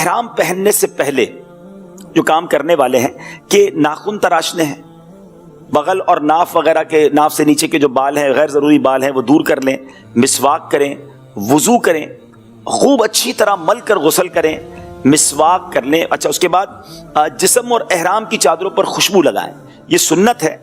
احرام پہننے سے پہلے جو کام کرنے والے ہیں کہ ناخن تراشنے ہیں، بغل اور ناف وغیرہ کے، ناف سے نیچے کے جو بال ہیں، غیر ضروری بال ہیں، وہ دور کر لیں، مسواک کریں، وضو کریں، خوب اچھی طرح مل کر غسل کریں، مسواک کر لیں۔ اچھا، اس کے بعد جسم اور احرام کی چادروں پر خوشبو لگائیں، یہ سنت ہے۔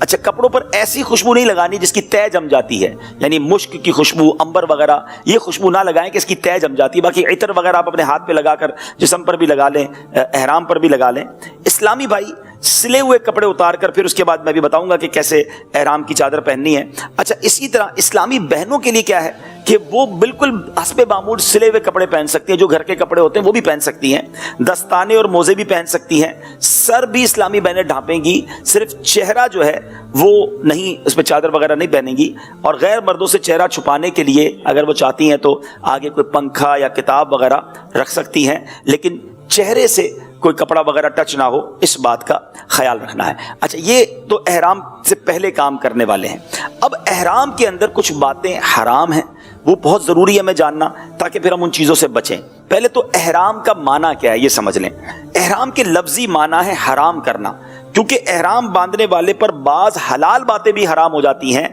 اچھا، کپڑوں پر ایسی خوشبو نہیں لگانی جس کی تہ جم جاتی ہے، یعنی مشک کی خوشبو، عنبر وغیرہ، یہ خوشبو نہ لگائیں کہ اس کی تہ جم جاتی ہے۔ باقی عطر وغیرہ آپ اپنے ہاتھ پہ لگا کر جسم پر بھی لگا لیں، احرام پر بھی لگا لیں۔ اسلامی بھائی سلے ہوئے کپڑے اتار کر، پھر اس کے بعد میں بھی بتاؤں گا کہ کیسے احرام کی چادر پہننی ہے۔ اچھا، اسی طرح اسلامی بہنوں کے لیے کیا ہے کہ وہ بالکل حسب معمول سلے ہوئے کپڑے پہن سکتی ہیں، جو گھر کے کپڑے ہوتے ہیں وہ بھی پہن سکتی ہیں، دستانے اور موزے بھی پہن سکتی ہیں۔ سر بھی اسلامی بہنیں ڈھانپیں گی، صرف چہرہ جو ہے وہ نہیں، اس پہ چادر وغیرہ نہیں پہنیں گی۔ اور غیر مردوں سے چہرہ چھپانے کے لیے اگر وہ چاہتی ہیں تو آگے کوئی پنکھا یا کتاب وغیرہ رکھ سکتی ہیں، لیکن چہرے سے کوئی کپڑا وغیرہ ٹچ نہ ہو، اس بات کا خیال رکھنا ہے۔ اچھا، یہ تو احرام سے پہلے کام کرنے والے ہیں۔ اب احرام کے اندر کچھ باتیں حرام ہیں، وہ بہت ضروری ہے ہمیں جاننا، تاکہ پھر ہم ان چیزوں سے بچیں۔ پہلے تو احرام کا معنی کیا ہے یہ سمجھ لیں۔ احرام کے لفظی معنی ہے حرام کرنا، کیونکہ احرام باندھنے والے پر بعض حلال باتیں بھی حرام ہو جاتی ہیں۔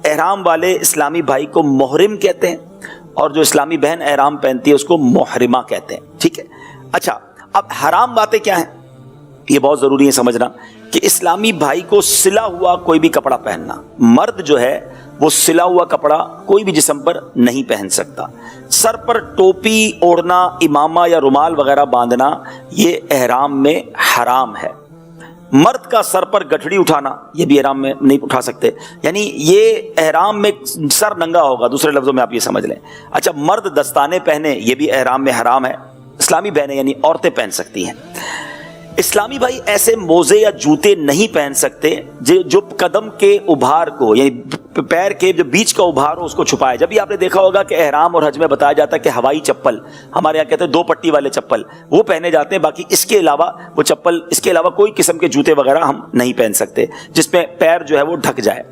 احرام والے اسلامی بھائی کو محرم کہتے ہیں، اور جو اسلامی بہن احرام پہنتی ہے اس کو محرمہ کہتے ہیں، ٹھیک ہے۔ اچھا، اب حرام باتیں کیا ہیں یہ بہت ضروری ہے سمجھنا، کہ اسلامی بھائی کو سلا ہوا کوئی بھی کپڑا پہننا، مرد جو ہے وہ سلا ہوا کپڑا کوئی بھی جسم پر نہیں پہن سکتا۔ سر پر ٹوپی اوڑھنا، امامہ یا رومال وغیرہ باندھنا، یہ احرام میں حرام ہے۔ مرد کا سر پر گٹھڑی اٹھانا، یہ بھی احرام میں نہیں اٹھا سکتے، یعنی یہ احرام میں سر ننگا ہوگا، دوسرے لفظوں میں آپ یہ سمجھ لیں۔ اچھا، مرد دستانے پہنے، یہ بھی احرام میں حرام ہے۔ اسلامی بہنیں یعنی عورتیں پہن سکتی ہیں۔ اسلامی بھائی ایسے موزے یا جوتے نہیں پہن سکتے جو قدم کے ابھار کو، یعنی پیر کے جو بیچ کا ابھار ہو اس کو چھپائے۔ جب بھی آپ نے دیکھا ہوگا کہ احرام اور حج میں بتایا جاتا ہے کہ ہوائی چپل، ہمارے یہاں کہتے ہیں 2 پٹی والے چپل، وہ پہنے جاتے ہیں، باقی اس کے علاوہ وہ چپل، اس کے علاوہ کوئی قسم کے جوتے وغیرہ ہم نہیں پہن سکتے جس میں پیر جو ہے وہ ڈھک جائے۔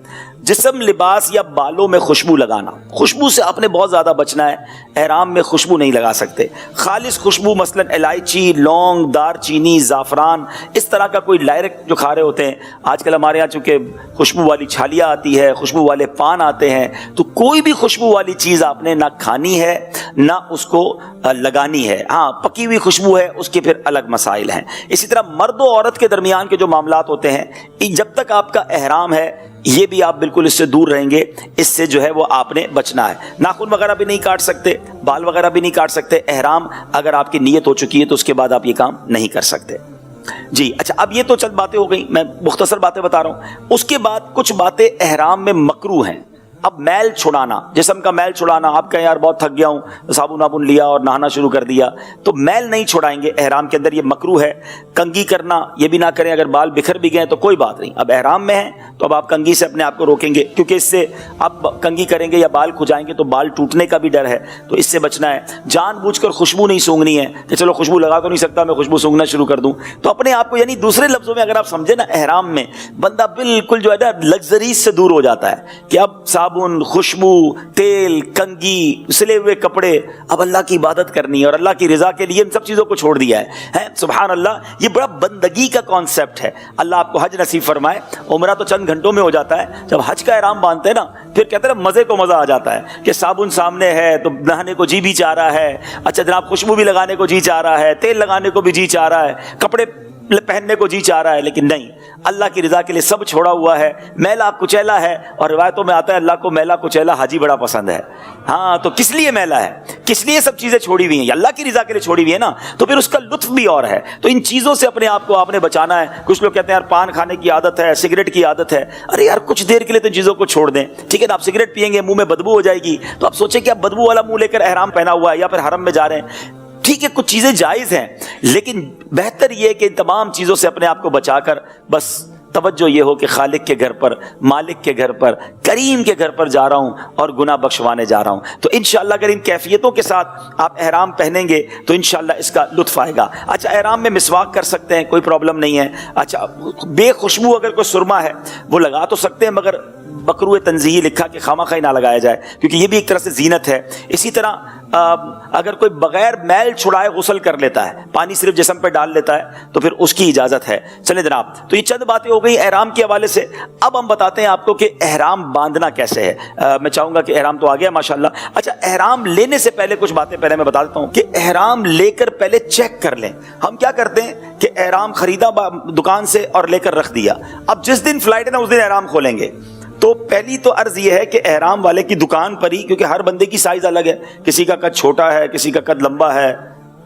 جسم، لباس یا بالوں میں خوشبو لگانا، خوشبو سے آپ نے بہت زیادہ بچنا ہے، احرام میں خوشبو نہیں لگا سکتے۔ خالص خوشبو مثلا الائچی، لونگ، دار چینی، زعفران، اس طرح کا کوئی ڈائریکٹ جو کھا رہے ہوتے ہیں، آج کل ہمارے یہاں چونکہ خوشبو والی چھالیاں آتی ہے، خوشبو والے پان آتے ہیں، تو کوئی بھی خوشبو والی چیز آپ نے نہ کھانی ہے نہ اس کو لگانی ہے۔ ہاں، پکی ہوئی خوشبو ہے، اس کے پھر الگ مسائل ہیں۔ اسی طرح مرد و عورت کے درمیان کے جو معاملات ہوتے ہیں، جب تک آپ کا احرام ہے یہ بھی آپ بالکل اس سے دور رہیں گے، اس سے جو ہے وہ آپ نے بچنا ہے۔ ناخن وغیرہ بھی نہیں کاٹ سکتے، بال وغیرہ بھی نہیں کاٹ سکتے۔ احرام اگر آپ کی نیت ہو چکی ہے تو اس کے بعد آپ یہ کام نہیں کر سکتے۔ جی اچھا، اب یہ تو چند باتیں ہو گئیں، میں مختصر باتیں بتا رہا ہوں۔ اس کے بعد کچھ باتیں احرام میں مکروہ ہیں۔ اب میل چھڑانا، جسم کا میل چھڑانا، آپ کہیں یار بہت تھک گیا ہوں، صابن وابن لیا اور نہانا شروع کر دیا، تو میل نہیں چھڑائیں گے احرام کے اندر، یہ مکروہ ہے۔ کنگھی کرنا یہ بھی نہ کریں، اگر بال بکھر بھی گئے تو کوئی بات نہیں، اب احرام میں ہیں تو اب آپ کنگھی سے اپنے آپ کو روکیں گے، کیونکہ اس سے آپ کنگھی کریں گے یا بال کھجائیں گے تو بال ٹوٹنے کا بھی ڈر ہے، تو اس سے بچنا ہے۔ جان بوجھ کر خوشبو نہیں سونگھنی ہے کہ چلو خوشبو لگا تو نہیں سکتا، میں خوشبو سونگھنا شروع کر دوں، تو اپنے آپ کو، یعنی دوسرے لفظوں میں اگر آپ سمجھیں نا، احرام میں بندہ بالکل جو ہے نا لگژریز سے دور ہو جاتا ہے کہ اب صابن، خوشبو، تیل، کنگھی، سلے ہوئے کپڑے، اب اللہ کی عبادت کرنی ہے اور اللہ کی رضا کے لیے ان سب چیزوں کو چھوڑ دیا ہے۔ سبحان اللہ، یہ بڑا بندگی کا کانسیپٹ ہے۔ اللہ آپ کو حج نصیب فرمائے۔ عمرہ تو چند گھنٹوں میں ہو جاتا ہے، جب حج کا احرام باندھتے ہیں نا پھر کہتے ہیں مزے کو مزہ آ جاتا ہے کہ صابن سامنے ہے تو نہانے کو جی بھی چاہ رہا ہے، اچھا جناب خوشبو بھی لگانے کو جی چاہ رہا ہے، تیل لگانے کو بھی جی چاہ رہا ہے، کپڑے پہننے کو جی چاہ رہا ہے، لیکن نہیں، اللہ کی رضا کے لیے سب چھوڑا ہوا ہے۔ میلا کچیلا ہے، اور روایتوں میں آتا ہے اللہ کو میلا کچیلا حاجی بڑا پسند ہے۔ ہاں، تو کس لیے میلا ہے، کس لیے سب چیزیں چھوڑی ہوئی ہیں، یہ اللہ کی رضا کے لیے چھوڑی ہوئی ہے نا، تو پھر اس کا لطف بھی اور ہے۔ تو ان چیزوں سے اپنے آپ کو آپ نے بچانا ہے۔ کچھ لوگ کہتے ہیں یار پان کھانے کی عادت ہے، سگریٹ کی عادت ہے، ارے یار کچھ دیر کے لیے تو ان چیزوں کو چھوڑ دیں، ٹھیک ہے نا۔ آپ سگریٹ پیئیں گے، منہ میں بدبو ہو جائے گی، تو آپ سوچیں کہ آپ بدبو والا منہ لے کر احرام پہنا ہوا ہے یا پھر حرم میں جا رہے ہیں، ٹھیک ہے کچھ چیزیں جائز ہیں، لیکن بہتر یہ کہ ان تمام چیزوں سے اپنے آپ کو بچا کر بس توجہ یہ ہو کہ خالق کے گھر پر، مالک کے گھر پر، کریم کے گھر پر جا رہا ہوں اور گناہ بخشوانے جا رہا ہوں۔ تو انشاءاللہ اگر ان کیفیتوں کے ساتھ آپ احرام پہنیں گے تو انشاءاللہ اس کا لطف آئے گا۔ اچھا، احرام میں مسواک کر سکتے ہیں، کوئی پرابلم نہیں ہے۔ اچھا، بے خوشبو اگر کوئی سرما ہے وہ لگا تو سکتے ہیں، مگر مکروہ تنزیہی لکھا کہ خواہ مخواہ نہ لگایا جائے، کیونکہ یہ بھی ایک طرح سے زینت ہے۔ اسی طرح اگر کوئی بغیر میل چھڑائے غسل کر لیتا ہے, پانی صرف جسم پہ ڈال لیتا ہے, تو پھر اس کی اجازت ہے. چلیں جناب, تو یہ چند باتیں ہو گئی احرام کے حوالے سے. اب ہم بتاتے ہیں آپ کو کہ احرام باندھنا کیسے ہے. میں چاہوں گا کہ احرام تو آ گیا ماشاءاللہ. اچھا, احرام لینے سے پہلے کچھ باتیں پہلے میں بتا دیتا ہوں کہ احرام لے کر پہلے چیک کر لیں. ہم کیا کرتے ہیں کہ احرام خریدا دکان سے اور لے کر رکھ دیا, اب جس دن فلائٹ ہے نا اس دن احرام کھولیں گے. تو پہلی تو عرض یہ ہے کہ احرام والے کی دکان پر ہی, کیونکہ ہر بندے کی سائز الگ ہے, کسی کا قد چھوٹا ہے, کسی کا قد لمبا ہے,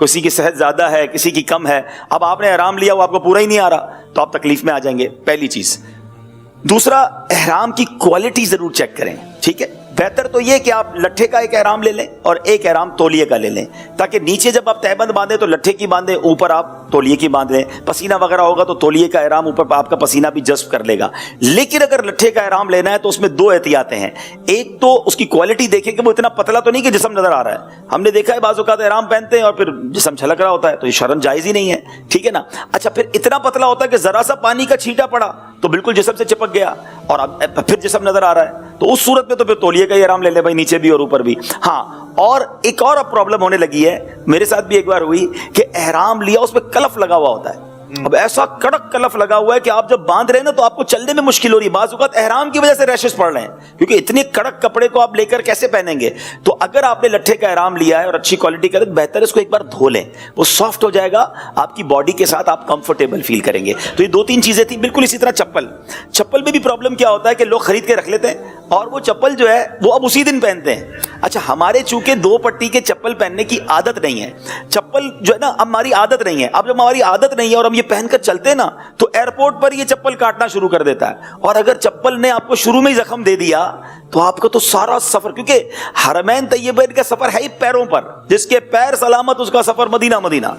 کسی کی صحت زیادہ ہے, کسی کی کم ہے. اب آپ نے احرام لیا, وہ آپ کو پورا ہی نہیں آ رہا, تو آپ تکلیف میں آ جائیں گے, پہلی چیز. دوسرا, احرام کی کوالٹی ضرور چیک کریں, ٹھیک ہے. بہتر تو یہ کہ آپ لٹھے کا ایک احرام لے لیں اور ایک احرام تولیے کا لے لیں, تاکہ نیچے جب آپ تہبند باندھیں تو لٹھے کی باندھیں, اوپر آپ تولیے کی باندھ لیں. پسینہ وغیرہ ہوگا تو تولیے کا احرام اوپر آپ کا پسینہ بھی جذب کر لے گا. لیکن اگر لٹھے کا احرام لینا ہے تو اس میں دو احتیاطیں ہیں. ایک تو اس کی کوالٹی دیکھیں کہ وہ اتنا پتلا تو نہیں کہ جسم نظر آ رہا ہے. ہم نے دیکھا ہے بعض اوقات احرام پہنتے ہیں اور پھر جسم چھلک رہا ہوتا ہے, تو یہ شرم جائز ہی نہیں ہے, ٹھیک ہے نا. اچھا, پھر اتنا پتلا ہوتا ہے کہ ذرا سا پانی کا چھینٹا پڑا تو بالکل جسم سے چپک گیا اور اب پھر جسم نظر آ رہا ہے, تو اس صورت میں تو پھر تولیے کا ہی احرام لے لیں بھائی, نیچے بھی اور اوپر بھی. ہاں, اور ایک اور اب پرابلم ہونے لگی ہے, میرے ساتھ بھی ایک بار ہوئی کہ احرام لیا, اس پہ کلف لگا ہوا ہوتا ہے. اب ایسا کڑک کلف لگا ہوا ہے کہ آپ جب باندھ رہے ہیں نا تو آپ کو چلنے میں مشکل ہو رہی ہے. بعض اوقات احرام کی وجہ سے ریشز پڑ رہے ہیں, کیونکہ اتنے کڑک کپڑے کو آپ لے کر کیسے پہنیں گے. تو اگر آپ نے لٹھے کا احرام لیا ہے اور اچھی کوالٹی کا, بہتر اس کو ایک بار دھو لیں, وہ سافٹ ہو جائے گا, آپ کی باڈی کے ساتھ آپ کمفرٹیبل فیل کریں گے. تو یہ دو تین چیزیں تھیں. بالکل اسی طرح چپل میں بھی پرابلم کیا ہوتا ہے کہ لوگ خرید کے رکھ لیتے ہیں اور وہ چپل جو ہے وہ اب اسی دن پہنتے ہیں. اچھا, ہمارے چونکہ دو پٹی کے چپل پہننے کی عادت نہیں ہے, چپل جو ہے نا ہماری عادت نہیں ہے. اب جب ہماری عادت نہیں ہے اور ہم یہ پہن کر چلتے ہیں نا, تو ایئرپورٹ پر یہ چپل کاٹنا شروع کر دیتا ہے. اور اگر چپل نے آپ کو شروع میں ہی زخم دے دیا تو آپ کا تو سارا سفر, کیونکہ حرمین طیبین کا سفر ہے ہی پیروں پر, جس کے پیر سلامت اس کا سفر مدینہ مدینہ.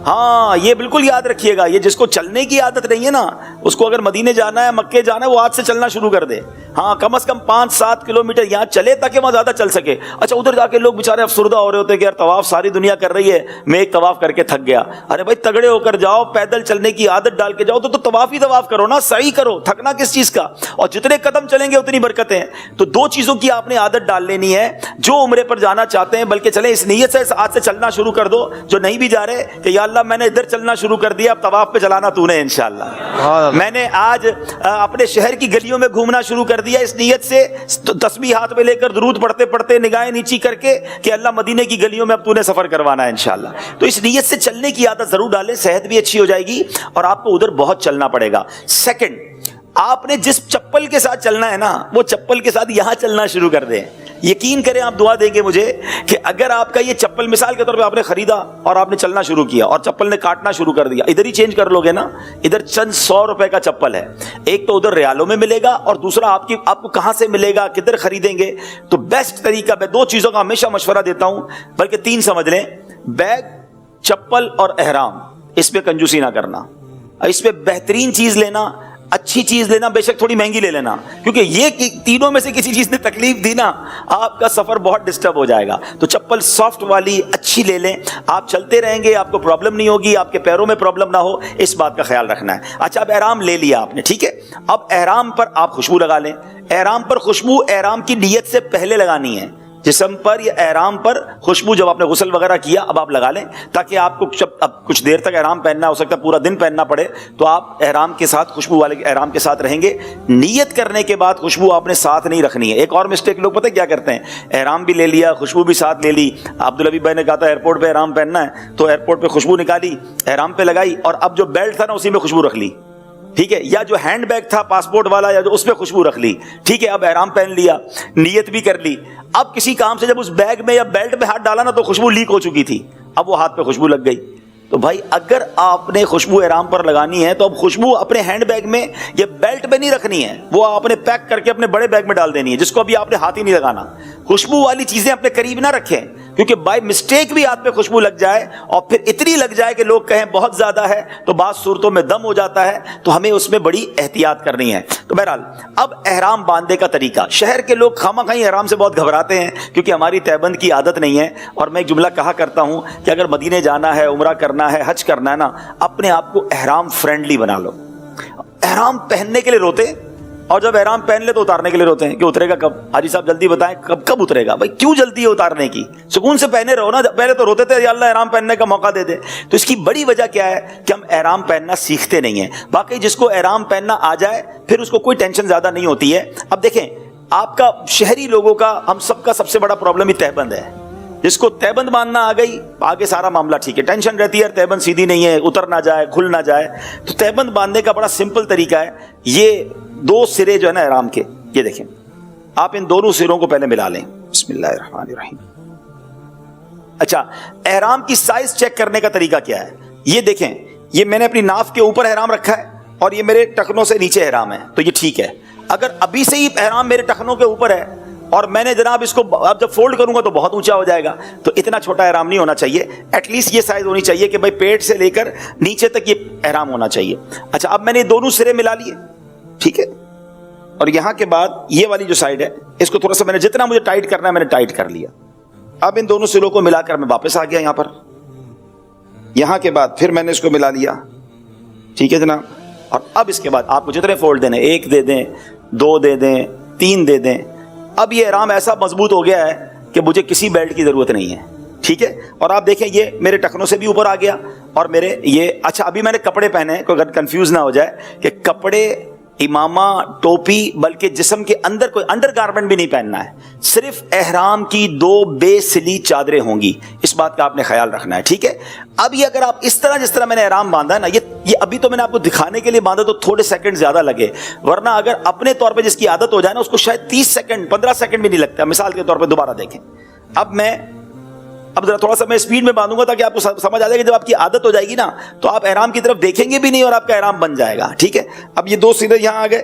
ہاں, یہ بالکل یاد رکھیے گا, یہ جس کو چلنے کی عادت نہیں ہے نا, اس کو اگر مدینے جانا ہے, مکے جانا ہے, وہ آج سے چلنا شروع کر دے. ہاں, کم از کم 5-7 کلومیٹر یہاں چلے تاکہ وہاں زیادہ چل سکے. اچھا, ادھر جا کے لوگ بےچارے افسردہ ہو رہے ہوتے ہیں کہ یار طواف ساری دنیا کر رہی ہے, میں ایک طواف کر کے تھک گیا. ارے بھائی, تگڑے ہو کر جاؤ, پیدل چلنے کی عادت ڈال کے جاؤ, تو طواف ہی طواف کرو نا, سعی کرو, تھکنا کس چیز کا. اور جتنے قدم چلیں گے اتنی برکتیں ہیں. تو دو چیزوں کی آپ نے عادت ڈال لینی ہے. جو عمرے پر جانا چاہتے ہیں, بلکہ چلیں اس نیت سے آج سے چلنا شروع کر دو. جو نہیں بھی جا رہے کہ یا اللہ میں نے ادھر چلنا شروع کر دیا, اب طواف پہ چلانا تو نے انشاءاللہ. میں نے آج اپنے شہر کی گلیوں میں گھومنا شروع کر دیا اس نیت سے, تسبیح ہاتھ میں لے کر درود پڑھتے پڑھتے نگاہیں نیچی کر کے کہ اللہ مدینے کی گلیوں میں اب تو نے سفر کروانا ہے انشاءاللہ. تو اس نیت سے چلنے کی عادت ضرور ڈالیں, صحت بھی اچھی ہو جائے گی اور آپ کو ادھر بہت چلنا پڑے گا. سیکنڈ, آپ نے جس چپل کے ساتھ چلنا ہے نا, وہ چپل کے ساتھ یہاں چلنا شروع کر دیں. یقین کریں, آپ دعا دیں گے مجھے کہ اگر آپ کا یہ چپل مثال کے طور پہ آپ نے خریدا اور آپ نے چلنا شروع کیا اور چپل نے کاٹنا شروع کر دیا, ادھر ہی چینج کر لو گے نا, ادھر چند 100 روپے کا چپل ہے, ایک تو ادھر ریالوں میں ملے گا اور دوسرا آپ کو کہاں سے ملے گا, کدھر خریدیں گے. تو بیسٹ طریقہ, میں 2 چیزوں کا ہمیشہ مشورہ دیتا ہوں, بلکہ 3 سمجھ لیں, بیگ, چپل اور احرام, اس پہ کنجوسی نہ کرنا. اس پہ بہترین چیز لینا, اچھی چیز لینا, بے شک تھوڑی مہنگی لے لینا, کیونکہ یہ تینوں میں سے کسی چیز نے تکلیف دی نا, آپ کا سفر بہت ڈسٹرب ہو جائے گا. تو چپل سافٹ والی اچھی لے لیں, آپ چلتے رہیں گے, آپ کو پرابلم نہیں ہوگی, آپ کے پیروں میں پرابلم نہ ہو, اس بات کا خیال رکھنا ہے. اچھا, اب احرام لے لیا آپ نے, ٹھیک ہے. اب احرام پر آپ خوشبو لگا لیں. احرام پر خوشبو احرام کی نیت سے پہلے لگانی ہے. جسم پر یا احرام پر خوشبو جب آپ نے غسل وغیرہ کیا اب آپ لگا لیں, تاکہ آپ کو جب اب کچھ دیر تک احرام پہننا ہو سکتا ہے پورا دن پہننا پڑے, تو آپ احرام کے ساتھ خوشبو والے احرام کے ساتھ رہیں گے. نیت کرنے کے بعد خوشبو آپ نے ساتھ نہیں رکھنی ہے. ایک اور مسٹیک لوگ پتہ کیا کرتے ہیں, احرام بھی لے لیا, خوشبو بھی ساتھ لے لی. عبدالحبیب بھائی نے کہا تھا ایئرپورٹ پہ احرام پہننا ہے, تو ایئرپورٹ پہ خوشبو نکالی, احرام پہ لگائی, اور اب جو بیلٹ تھا نا اسی میں خوشبو رکھ لی, ٹھیک ہے. یا جو ہینڈ بیگ تھا پاسپورٹ والا, یا جو اس پہ خوشبو رکھ لی, ٹھیک ہے. اب احرام پہن لیا, نیت بھی کر لی. اب کسی کام سے جب اس بیگ میں یا بیلٹ میں ہاتھ ڈالا نا تو خوشبو لیک ہو چکی تھی, اب وہ ہاتھ پہ خوشبو لگ گئی. تو بھائی اگر آپ نے خوشبو احرام پر لگانی ہے تو اب خوشبو اپنے ہینڈ بیگ میں یا بیلٹ میں نہیں رکھنی ہے, وہ آپ نے پیک کر کے اپنے بڑے بیگ میں ڈال دینی ہے, جس کو ابھی آپ نے ہاتھ ہی نہیں لگانا. خوشبو والی چیزیں اپنے قریب نہ رکھیں, کیونکہ بائی مسٹیک بھی ہاتھ پہ خوشبو لگ جائے اور پھر اتنی لگ جائے کہ لوگ کہیں بہت زیادہ ہے, تو بعض صورتوں میں دم ہو جاتا ہے, تو ہمیں اس میں بڑی احتیاط کرنی ہے. تو بہرحال اب احرام باندھنے کا طریقہ, شہر کے لوگ خواہ مخواہ احرام سے بہت گھبراتے ہیں کیونکہ ہماری تہبند کی عادت نہیں ہے. اور میں ایک جملہ کہا کرتا ہوں کہ اگر مدینے جانا ہے, عمرہ کرنا ہے, حج کرنا ہے نا, اپنے آپ کو احرام فرینڈلی بنا لو. احرام پہننے کے لیے روتے اور جب احرام پہن لے تو اتارنے کے لیے روتے ہیں کہ اترے گا کب، حاجی صاحب جلدی بتائیں کب اترے گا. بھائی کیوں جلدی ہے اتارنے کی؟ سکون سے پہنے رہو نا. پہلے تو روتے تھے یا اللہ احرام پہننے کا موقع دے دے. تو اس کی بڑی وجہ کیا ہے کہ ہم احرام پہننا سیکھتے نہیں ہیں. باقی جس کو احرام پہننا آ جائے پھر اس کو کوئی ٹینشن زیادہ نہیں ہوتی ہے. اب دیکھیں آپ کا شہری لوگوں کا، ہم سب کا سب سے بڑا پرابلم ہی تہبند ہے. جس کو تہبند باندھنا آ گئی آگے سارا معاملہ ٹھیک ہے. ٹینشن رہتی ہے تہبند سیدھی نہیں ہے، اتر نہ جائے، کھل نہ جائے. تو تہبند باندھنے کا بڑا سمپل طریقہ ہے. یہ دو سرے جو ہے نا احرام کے، یہ دیکھیں آپ ان دونوں سروں کو پہلے ملا لیں. بسم اللہ الرحمن الرحیم. اچھا احرام کی سائز چیک کرنے کا طریقہ کیا ہے؟ یہ دیکھیں، یہ میں نے اپنی ناف کے اوپر احرام رکھا ہے اور یہ میرے ٹخنوں سے نیچے احرام ہے، تو یہ ٹھیک ہے. اگر ابھی سے ہی احرام میرے ٹخنوں کے اوپر ہے اور میں نے جناب اس کو اب جب فولڈ کروں گا تو بہت اونچا ہو جائے گا، تو اتنا چھوٹا احرام نہیں ہونا چاہیے. ایٹ لیسٹ یہ سائز ہونی چاہیے کہ بھائی پیٹ سے لے کر نیچے تک یہ احرام ہونا چاہیے. اچھا اب میں نے دونوں سرے ملا لیے، ٹھیک ہے. اور یہاں کے بعد یہ والی جو سائڈ ہے اس کو تھوڑا سا میں نے جتنا مجھے ٹائٹ کرنا ہے میں نے ٹائٹ کر لیا. اب ان دونوں سروں کو ملا کر میں واپس آ گیا یہاں پر. یہاں کے بعد پھر میں نے اس کو ملا لیا، ٹھیک ہے جناب. اور اب اس کے بعد آپ کو جتنے فولڈ دینے، 1 دے دیں، 2 دے دیں، 3 دے دیں. اب یہ احرام ایسا مضبوط ہو گیا ہے کہ مجھے کسی بیلٹ کی ضرورت نہیں ہے، ٹھیک ہے. اور آپ دیکھیں یہ میرے ٹخنوں سے بھی اوپر آ گیا اور میرے یہ اچھا ابھی میں نے کپڑے پہنے ہیں، کوئی کنفیوز نہ ہو جائے کہ کپڑے، امامہ، ٹوپی، بلکہ جسم کے اندر کوئی انڈر گارمنٹ بھی نہیں پہننا ہے. صرف احرام کی 2 بے سلی چادریں ہوں گی، اس بات کا آپ نے خیال رکھنا ہے، ٹھیک ہے. اب یہ اگر آپ اس طرح جس طرح میں نے احرام باندھا ہے نا، یہ ابھی تو میں نے آپ کو دکھانے کے لیے باندھا تو تھوڑے سیکنڈ زیادہ لگے، ورنہ اگر اپنے طور پہ جس کی عادت ہو جائے نا اس کو شاید 30 سیکنڈ 15 سیکنڈ بھی نہیں لگتا. مثال کے طور پہ دوبارہ دیکھیں. اب ذرا تھوڑا سا میں اسپیڈ میں باندھوں گا تاکہ آپ کو سمجھ آ جائے کہ جب آپ کی عادت ہو جائے گی نا تو آپ احرام کی طرف دیکھیں گے بھی نہیں اور آپ کا احرام بن جائے گا، ٹھیک ہے. اب یہ 2 سرے یہاں آ گئے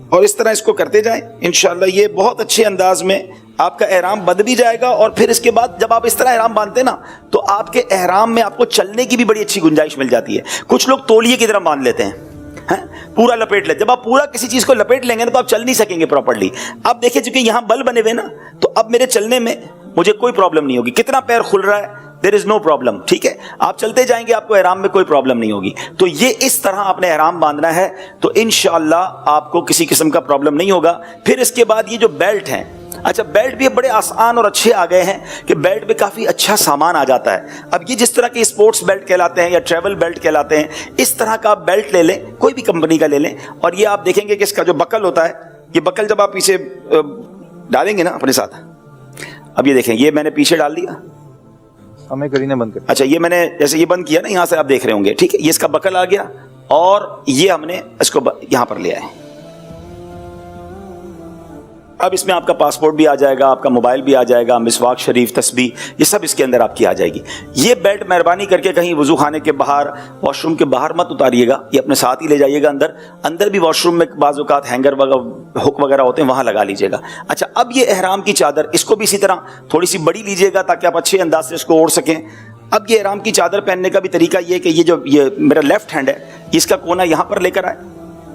اور اس طرح اس کو کرتے جائیں. انشاءاللہ یہ بہت اچھے انداز میں آپ کا احرام بندھ بھی جائے گا. اور پھر اس کے بعد جب آپ اس طرح احرام باندھتے نا تو آپ کے احرام میں آپ کو چلنے کی بھی بڑی اچھی گنجائش مل جاتی ہے. کچھ لوگ تولیے کی طرح باندھ لیتے ہیں، پورا لپیٹ لیتے. جب آپ پورا کسی چیز کو لپیٹ لیں گے نا تو آپ چل نہیں سکیں گے پراپرلی. اب دیکھیں چونکہ یہاں بل بنے ہوئے نا تو اب میرے چلنے میں مجھے کوئی پرابلم نہیں ہوگی. کتنا پیر کھل رہا ہے، دیر از نو پرابلم، ٹھیک ہے. آپ چلتے جائیں گے آپ کو احرام میں کوئی پرابلم نہیں ہوگی. تو یہ اس طرح آپ نے احرام باندھنا ہے تو انشاءاللہ آپ کو کسی قسم کا پرابلم نہیں ہوگا. پھر اس کے بعد یہ جو بیلٹ ہیں، اچھا بیلٹ بھی بڑے آسان اور اچھے آ گئے ہیں کہ بیلٹ میں کافی اچھا سامان آ جاتا ہے. اب یہ جس طرح کے اسپورٹس بیلٹ کہلاتے ہیں یا ٹریول بیلٹ کہلاتے ہیں، اس طرح کا آپ بیلٹ لے لیں، کوئی بھی کمپنی کا لے لیں. اور یہ آپ دیکھیں گے کہ اس کا جو بکل ہوتا ہے، یہ بکل جب آپ پیچھے ڈالیں گے نا اپنے ساتھ، اب یہ دیکھیں یہ میں نے پیچھے ڈال دیا، ہمیں کری نہ بند کر. اچھا یہ میں نے جیسے یہ بند کیا نا، یہاں سے آپ دیکھ رہے ہوں گے، ٹھیک ہے. یہ اس کا بکل آ گیا اور یہ ہم نے اس کو یہاں پر لیا ہے. اب اس میں آپ کا پاسپورٹ بھی آ جائے گا، آپ کا موبائل بھی آ جائے گا، مسواک شریف، تسبیح، یہ سب اس کے اندر آپ کی آ جائے گی. یہ بیلٹ مہربانی کر کے کہیں وضو خانے کے باہر، واش روم کے باہر مت اتاریے گا، یہ اپنے ساتھ ہی لے جائیے گا. اندر بھی واش روم میں بعض اوقات ہینگر وغیرہ، ہک وغیرہ ہوتے ہیں، وہاں لگا لیجیے گا. اچھا اب یہ احرام کی چادر، اس کو بھی اسی طرح تھوڑی سی بڑی لیجیے گا تاکہ آپ اچھے انداز سے اس کو اوڑھ سکیں. اب یہ احرام کی چادر پہننے کا بھی طریقہ یہ ہے کہ یہ میرا لیفٹ ہینڈ ہے، اس کا کونا یہاں پر لے کر آئے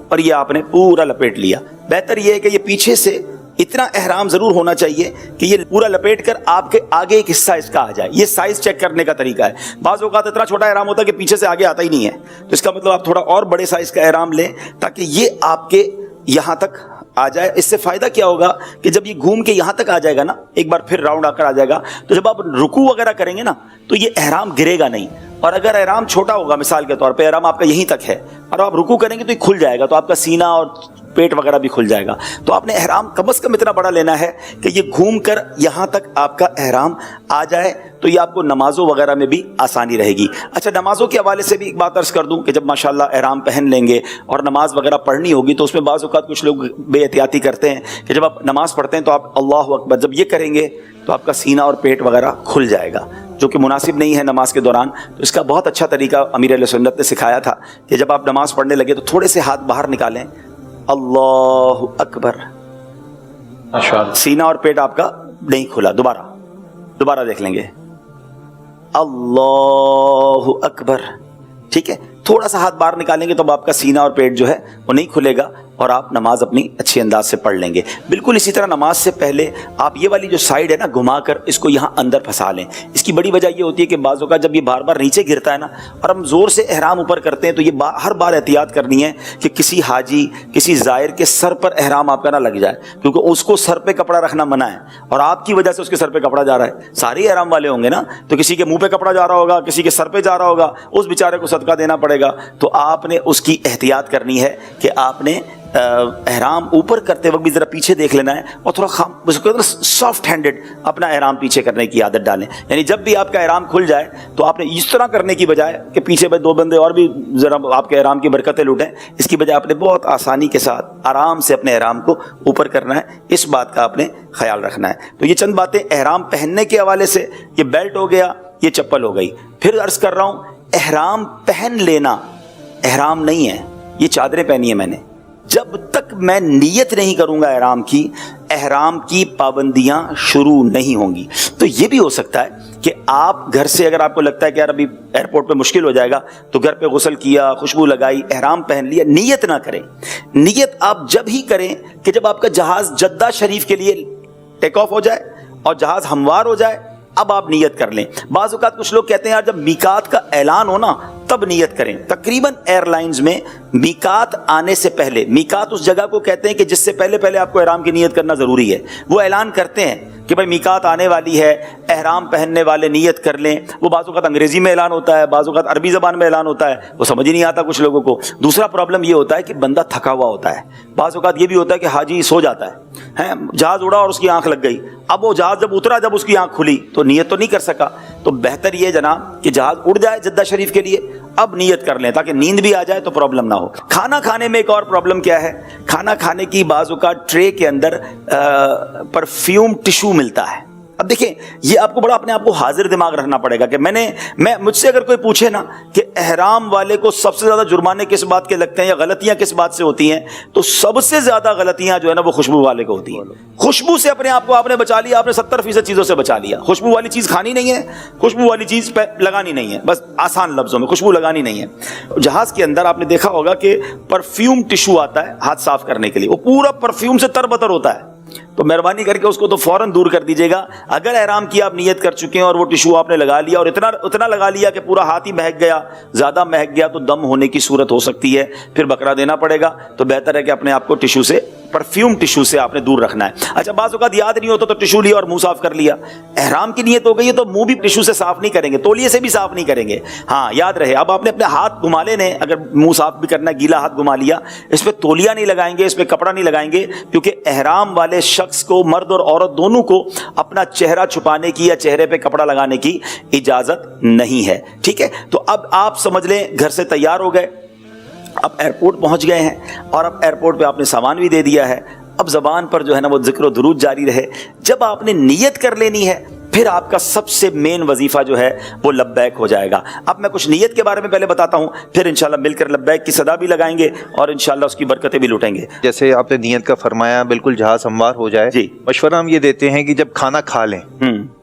اور یہ آپ نے پورا لپیٹ لیا. بہتر یہ ہے کہ یہ پیچھے سے اتنا احرام ضرور ہونا چاہیے کہ یہ پورا لپیٹ کر آپ کے آگے ایک حصہ اس کا آ جائے. یہ سائز چیک کرنے کا طریقہ ہے. بعض اوقات اتنا چھوٹا احرام ہوتا ہے کہ پیچھے سے آگے آتا ہی نہیں ہے، تو اس کا مطلب آپ تھوڑا اور بڑے سائز کا احرام لیں تاکہ یہ آپ کے یہاں تک آ جائے. اس سے فائدہ کیا ہوگا کہ جب یہ گھوم کے یہاں تک آ جائے گا نا، ایک بار پھر راؤنڈ آ کر آ جائے گا، تو جب آپ رکوع وغیرہ کریں گے نا تو یہ احرام گرے گا نہیں. اور اگر احرام چھوٹا ہوگا، مثال کے طور پہ احرام آپ کا یہیں تک ہے اور آپ رکوع کریں گے تو یہ کھل جائے گا، تو آپ کا سینہ اور پیٹ وغیرہ بھی کھل جائے گا. تو آپ نے احرام کم از کم اتنا بڑا لینا ہے کہ یہ گھوم کر یہاں تک آپ کا احرام آ جائے، تو یہ آپ کو نمازوں وغیرہ میں بھی آسانی رہے گی. اچھا نمازوں کے حوالے سے بھی ایک بات عرض کر دوں کہ جب ماشاءاللہ احرام پہن لیں گے اور نماز وغیرہ پڑھنی ہوگی تو اس میں بعض اوقات کچھ لوگ بے احتیاطی کرتے ہیں کہ جب آپ نماز پڑھتے ہیں تو آپ اللہ اکبر جب یہ کریں گے تو آپ کا سینہ اور پیٹ وغیرہ کھل جائے گا، جو کہ مناسب نہیں ہے نماز کے دوران. تو اس کا بہت اچھا طریقہ امیر علیہ سنت نے سکھایا تھا کہ جب آپ نماز پڑھنے لگے تو تھوڑے سے ہاتھ باہر نکالیں، اللہ اکبر، سینہ اور پیٹ آپ کا نہیں کھلا. دوبارہ دیکھ لیں گے، اللہ اکبر، ٹھیک ہے. تھوڑا سا ہاتھ باہر نکالیں گے تو اب آپ کا سینہ اور پیٹ جو ہے وہ نہیں کھلے گا اور آپ نماز اپنی اچھی انداز سے پڑھ لیں گے. بالکل اسی طرح نماز سے پہلے آپ یہ والی جو سائڈ ہے نا گھما کر اس کو یہاں اندر پھنسا لیں. اس کی بڑی وجہ یہ ہوتی ہے کہ بعض اوقات جب یہ بار بار نیچے گرتا ہے نا اور ہم زور سے احرام اوپر کرتے ہیں تو یہ ہر بار احتیاط کرنی ہے کہ کسی حاجی کسی زائر کے سر پر احرام آپ کا نہ لگ جائے, کیونکہ اس کو سر پہ کپڑا رکھنا منع ہے اور آپ کی وجہ سے اس کے سر پہ کپڑا جا رہا ہے. سارے احرام والے ہوں گے نا, تو کسی کے منہ پہ کپڑا جا رہا ہوگا, کسی کے سر پہ جا رہا ہوگا, اس بیچارے کو صدقہ دینا پڑے گا. تو آپ نے اس کی احتیاط کرنی ہے کہ آپ نے احرام اوپر کرتے وقت بھی ذرا پیچھے دیکھ لینا ہے اور تھوڑا سافٹ ہینڈڈ اپنا احرام پیچھے کرنے کی عادت ڈالیں. یعنی جب بھی آپ کا احرام کھل جائے تو آپ نے اس طرح کرنے کی بجائے کہ پیچھے بھائی دو بندے اور بھی ذرا آپ کے احرام کی برکتیں لوٹیں, اس کی بجائے آپ نے بہت آسانی کے ساتھ آرام سے اپنے احرام کو اوپر کرنا ہے. اس بات کا آپ نے خیال رکھنا ہے. تو یہ چند باتیں احرام پہننے کے حوالے سے. یہ بیلٹ ہو گیا, یہ چپل ہو گئی. پھر عرض کر رہا ہوں احرام پہن لینا احرام نہیں ہے. یہ چادریں پہنی ہے میں نے, جب تک میں نیت نہیں کروں گا احرام کی پابندیاں شروع نہیں ہوں گی. تو یہ بھی ہو سکتا ہے کہ آپ گھر سے اگر آپ کو لگتا ہے کہ یار ابھی ایئرپورٹ پہ مشکل ہو جائے گا تو گھر پہ غسل کیا, خوشبو لگائی, احرام پہن لیا, نیت نہ کریں. نیت آپ جب ہی کریں کہ جب آپ کا جہاز جدہ شریف کے لیے ٹیک آف ہو جائے اور جہاز ہموار ہو جائے, اب آپ نیت کر لیں. بعض اوقات کچھ لوگ کہتے ہیں یار جب میقات کا اعلان ہو نا تب نیت کریں. تقریباً ایئر لائنز میں میقات آنے سے پہلے, میقات اس جگہ کو کہتے ہیں کہ جس سے پہلے آپ کو احرام کی نیت کرنا ضروری ہے, وہ اعلان کرتے ہیں کہ بھائی میقات آنے والی ہے, احرام پہننے والے نیت کر لیں. وہ بعض اوقات انگریزی میں اعلان ہوتا ہے, بعض اوقات عربی زبان میں اعلان ہوتا ہے, وہ سمجھ ہی نہیں آتا کچھ لوگوں کو. دوسرا پرابلم یہ ہوتا ہے کہ بندہ تھکا ہوا ہوتا ہے. بعض اوقات یہ بھی ہوتا ہے کہ حاجی سو جاتا ہے, جہاز اڑا اور اس کی آنکھ لگ گئی. اب وہ جہاز جب اترا, جب اس کی آنکھ کھلی تو نیت تو نہیں کر سکا. تو بہتر یہ جناب کہ جہاز اڑ جائے جدہ شریف کے لیے, اب نیت کر لیں تاکہ نیند بھی آ جائے تو پرابلم نہ ہو. کھانا کھانے میں ایک اور پرابلم کیا ہے, کھانا کھانے کی بعض اوقات ٹرے کے اندر پرفیوم ٹشو ملتا ہے. اب دیکھیں یہ آپ کو بڑا اپنے آپ کو حاضر دماغ رکھنا پڑے گا کہ مجھ سے اگر کوئی پوچھے نا کہ احرام والے کو سب سے زیادہ جرمانے کس بات کے لگتے ہیں یا غلطیاں کس بات سے ہوتی ہیں, تو سب سے زیادہ غلطیاں جو ہے نا وہ خوشبو والے کو ہوتی ہیں. خوشبو سے اپنے آپ کو آپ نے بچا لیا, آپ نے 70% چیزوں سے بچا لیا. خوشبو والی چیز کھانی نہیں ہے, خوشبو والی چیز لگانی نہیں ہے, بس آسان لفظوں میں خوشبو لگانی نہیں ہے. جہاز کے اندر آپ نے دیکھا ہوگا کہ پرفیوم ٹشو آتا ہے ہاتھ صاف کرنے کے لیے, وہ پورا پرفیوم سے تر بتر ہوتا ہے. تو مہربانی کر کے اس کو تو فوراً دور کر دیجیے گا. اگر احرام کی آپ نیت کر چکے ہیں اور وہ ٹشو آپ نے لگا لیا اور اتنا لگا لیا کہ پورا ہاتھ ہی مہک گیا, زیادہ مہک گیا, تو دم ہونے کی صورت ہو سکتی ہے, پھر بکرا دینا پڑے گا. تو بہتر ہے کہ اپنے آپ کو ٹشو سے, پرفیوم ٹشو سے آپ نے دور رکھنا ہے. اچھا بعض اوقات یاد نہیں ہوتا تو ٹشو لیا اور منہ صاف کر لیا. احرام کی نیت ہو گئی ہے تو منہ بھی ٹشو سے صاف نہیں کریں گے, تولیے سے بھی صاف نہیں کریں گے. ہاں یاد رہے, اب آپ نے اپنے ہاتھ گھما لینے, اگر منہ صاف بھی کرنا ہے گیلا ہاتھ گھما لیا, اس پہ تولیہ نہیں لگائیں گے, اس پہ کپڑا نہیں لگائیں گے, کیونکہ احرام والے شخص کو, مرد اور عورت دونوں کو, اپنا چہرہ چھپانے کی یا چہرے پہ کپڑا لگانے کی اجازت نہیں ہے. ٹھیک ہے, تو اب آپ سمجھ لیں گھر سے تیار ہو گئے, اب ایئرپورٹ پہنچ گئے ہیں اور اب ایئرپورٹ پہ آپ نے سامان بھی دے دیا ہے. اب زبان پر جو ہے نا وہ ذکر و درود جاری رہے. جب آپ نے نیت کر لینی ہے پھر آپ کا سب سے مین وظیفہ جو ہے وہ لبیک ہو جائے گا. اب میں کچھ نیت کے بارے میں پہلے بتاتا ہوں, پھر انشاءاللہ مل کر لبیک کی صدا بھی لگائیں گے اور انشاءاللہ اس کی برکتیں بھی لوٹیں گے. جیسے آپ نے نیت کا فرمایا بالکل جہاز ہموار ہو جائے, جی مشورہ ہم یہ دیتے ہیں کہ جب کھانا کھا لیں,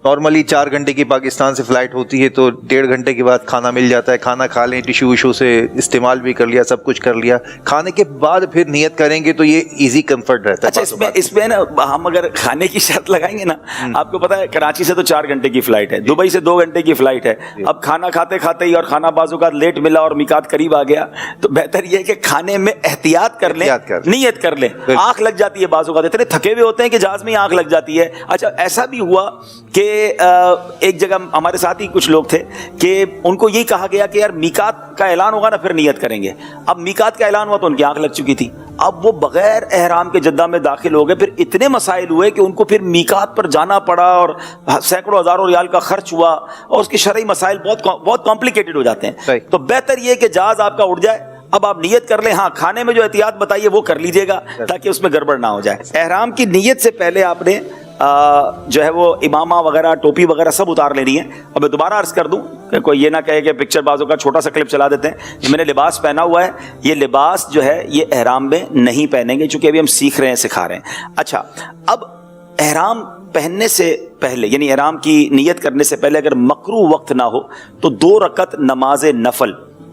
نارملی 4 گھنٹے کی پاکستان سے فلائٹ ہوتی ہے تو 1.5 گھنٹے کے بعد کھانا مل جاتا ہے. کھانا کھا لیں, ٹشو وشو سے استعمال بھی کر لیا, سب کچھ کر لیا, کھانے کے بعد پھر نیت کریں گے تو یہ ایزی کمفرٹ رہتا ہے. اچھا اس میں نا ہم اگر کھانے کی شرط لگائیں گے نا, آپ کو پتا ہے کراچی سے تو 4 گھنٹے کی فلائٹ ہے, دبئی سے 2 گھنٹے کی فلائٹ ہے. اب کھانا کھاتے کھاتے ہی, اور کھانا بعض اوقات لیٹ ملا اور میقات قریب آ گیا, تو بہتر یہ ہے کہ کھانے میں احتیاط کر لیں, نیت کر لیں. آنکھ لگ جاتی ہے بعض اوقات, اتنے تھکے ہوئے ہوتے ہیں کہ جہاز میں آنکھ لگ جاتی ہے. اچھا ایسا بھی ہوا کہ ایک جگہ ہمارے ساتھ ہی کچھ لوگ تھے کہ ان کو یہی کہا گیا کہ یار میقات کا اعلان ہوگا نا پھر نیت کریں گے. اب میقات کا اعلان ہوا تو ان کی آنکھ لگ چکی تھی. اب وہ بغیر احرام کے جدہ میں داخل ہو گئے, پھر اتنے مسائل ہوئے کہ ان کو پھر میقات پر جانا پڑا اور سینکڑوں ہزاروں ریال کا خرچ ہوا, اور اس کے شرعی مسائل بہت کمپلیکیٹڈ ہو جاتے ہیں. تو بہتر یہ کہ جہاز آپ کا اڑ جائے, اب آپ نیت کر لیں. ہاں کھانے میں جو احتیاط بتائیے وہ کر لیجئے گا تاکہ اس میں گڑبڑ نہ ہو جائے. احرام کی نیت سے پہلے آپ نے جو ہے وہ امامہ وغیرہ, ٹوپی وغیرہ سب اتار لینی ہے. اور میں دوبارہ عرض کر دوں کہ کوئی یہ نہ کہے کہ پکچر بازوں کا چھوٹا سا کلپ چلا دیتے ہیں. جو میں نے لباس پہنا ہوا ہے, یہ لباس جو ہے یہ احرام میں نہیں پہنیں گے, چونکہ ابھی ہم سیکھ رہے ہیں, سکھا رہے ہیں. اچھا اب احرام پہننے سے پہلے, یعنی احرام کی نیت کرنے سے پہلے اگر مکروہ وقت نہ ہو تو 2 رکعت نماز نفل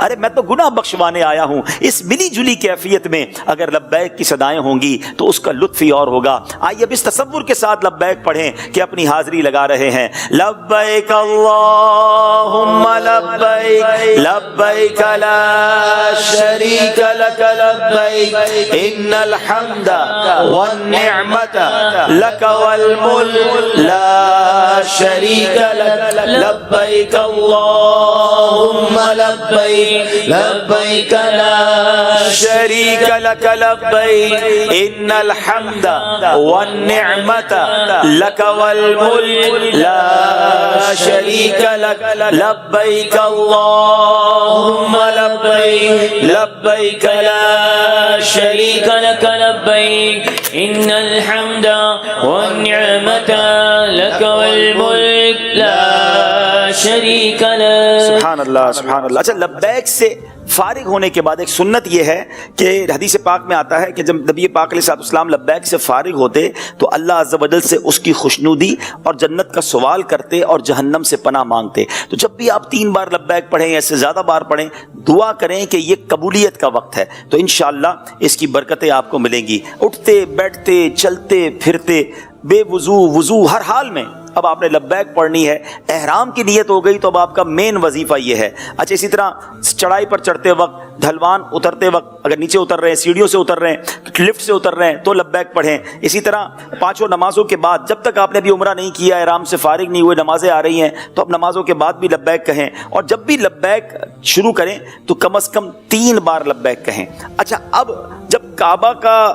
ارے میں تو گناہ بخشوانے آیا ہوں. اس ملی جلی کیفیت میں اگر لبیک کی صدائیں ہوں گی تو اس کا لطف ہی اور ہوگا. آئیے اب اس تصور کے ساتھ لبیک پڑھیں کہ اپنی حاضری لگا رہے ہیں. لبیک اللہم لبیک لبیک لا شریک لک لبیک ان الحمد والنعمت لک والملک لا شریک لک لبیک اللہم لبیک لبیک لا شریک لک لبیک ان الحمد والنعمت لک والملک لا شریک لک لبیک اللہم لبیک لبیک لا شریک لک لبیک ان الحمد والنعمت لک والملک لا شریک لک. سبحان اللہ سبحان اللہ. اچھا لبیک سے فارغ ہونے کے بعد ایک سنت یہ ہے کہ حدیث پاک میں آتا ہے کہ جب نبی پاک علیہ السلام لبیک سے فارغ ہوتے تو اللہ عز و جل سے اس کی خوشنودی اور جنت کا سوال کرتے اور جہنم سے پناہ مانگتے. تو جب بھی آپ 3 بار لبیک پڑھیں یا اس سے زیادہ بار پڑھیں دعا کریں کہ یہ قبولیت کا وقت ہے تو انشاءاللہ اس کی برکتیں آپ کو ملیں گی. اٹھتے بیٹھتے چلتے پھرتے بے وضو ہر حال میں اب آپ نے لبیک پڑھنی ہے. احرام کی نیت ہو گئی تو اب آپ کا مین وظیفہ یہ ہے. اچھا اسی طرح چڑھائی پر چڑھتے وقت، ڈھلوان اترتے وقت، اگر نیچے اتر رہے ہیں سیڑھیوں سے اتر رہے ہیں لفٹ سے اتر رہے ہیں تو لبیک پڑھیں. اسی طرح 5 نمازوں کے بعد جب تک آپ نے بھی عمرہ نہیں کیا، احرام سے فارغ نہیں ہوئے، نمازیں آ رہی ہیں تو اب نمازوں کے بعد بھی لبیک کہیں. اور جب بھی لبیک شروع کریں تو کم از کم 3 بار لبیک کہیں. اچھا اب جب کعبہ کا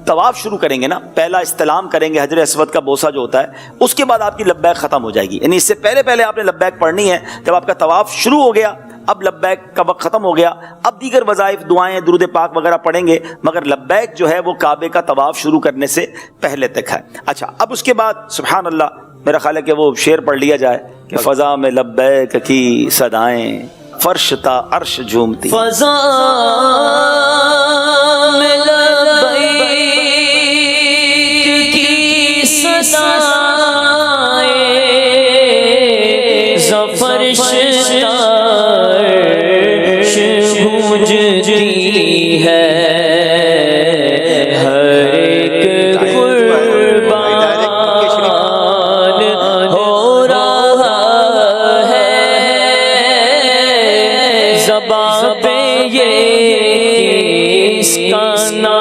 طواف شروع کریں گے نا، پہلا استلام کریں گے حجر اسود کا بوسہ جو ہوتا ہے، اس کے بعد آپ کی لبیک ختم ہو جائے گی. یعنی اس سے پہلے آپ نے لبیک پڑھنی ہے. جب آپ کا طواف شروع ہو گیا اب لبیک کا وقت ختم ہو گیا، اب دیگر وظائف دعائیں درود پاک وغیرہ پڑھیں گے، مگر لبیک جو ہے وہ کعبے کا طواف شروع کرنے سے پہلے تک ہے. اچھا اب اس کے بعد سبحان اللہ میرا خیال ہے کہ وہ شعر پڑھ لیا جائے کہ فضا میں لبیک کی صدائیں فرش تا عرش جھومتی. فضا میں لبیک کی صدائیں فرش تا عرش گونجتی ہے. ہر ایک قربان ہو رہا ہے زباں پہ یہ اس کا نام